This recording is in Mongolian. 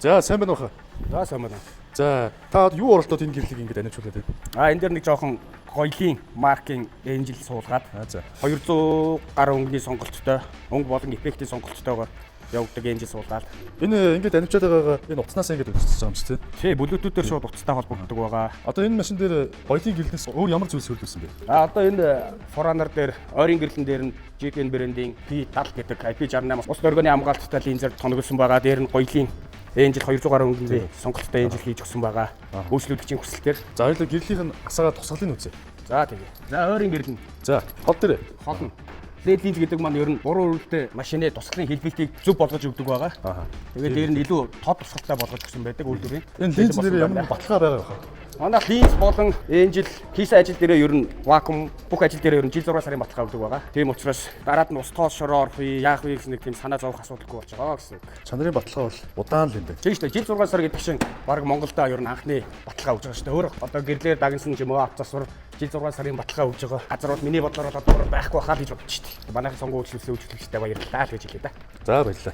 За сайн байна уу? За сайн байна. За та юу оролдоод энэ гэрлийг ингэж анижуулаад байна? Энэ дэр нэг жоохон гоёлын маркийн энжил суулгаад За 200 гаруй өнгөний сонголттой, өнгө болон эффектийн сонголттойгоор явагддаг энжил суулгаад. Энэ ингэж анижуулаад байгаа энэ утаснаас ингэж үзчихэж байгаа юм чи Тий, блютуутээр шууд утастай холбогддог байгаа. Одоо энэ машин дээр гоёлын гэрлээс өөр ямар зүйлс хөрөлдсөн бэ? Одоо энэ Forerunner дээр ойрын гэрлэн дээр нь GPN брендийн P70 гэдэг IP68 ус оргоны хамгаалттай линзээр тоногдсон байгаа. Дээр нь гоёлын энжил 200 гаруй өнгөний сонголттой энжил хийж өгсөн байгаа. Үйлчлүүлэгчийн хүсэлтээр. За хоёул гэрлийнх нь асаагаа тусгалын үзье. За тэгээ. За ойрын гэрэл нь. За хол дээр. Хол нь. LED линз гэдэг маань ер нь буруу үрэлтэй машины тусгалын хэлбэлтийг зөв болгож өгдөг байгаа. Тэгээд дээр нь илүү тод тусгалтай болгож өгсөн байдаг үйлдвэрийн. Энэ линз дээр ямар баталгаа байгаа вэ? Манайх линз болон энжил хийсэн ажил дээр ер нь вакуум бүх ажил дээр ер нь жил 6 сарын баталгаа өгдөг байгаа. Тийм учраас дараад нь ус тоос шороо орох үе яах вэ гэсэн нэг тийм санаа зовох асуудалгүй болж байгаа гэсэн үг. Чанарын баталгаа бол удаан л юм байна. Тийм шүү дээ. Жил 6 сар гэдэг чинь баг Монголда ер нь анхны баталгаа өгж байгаа шүү дээ. Өөр одоо гэрлээр дагнсан ч юм уу автосвар жил 6 сарын баталгаа өгж байгаа. Газар бол миний бодлоор одоо байхгүй байхаа л гэж бодчих шүү дээ. Манайх сонгуульчлүүлсэн үйлчлэгчтэй баярлалаа л гэж хэлээ да. За баярлалаа.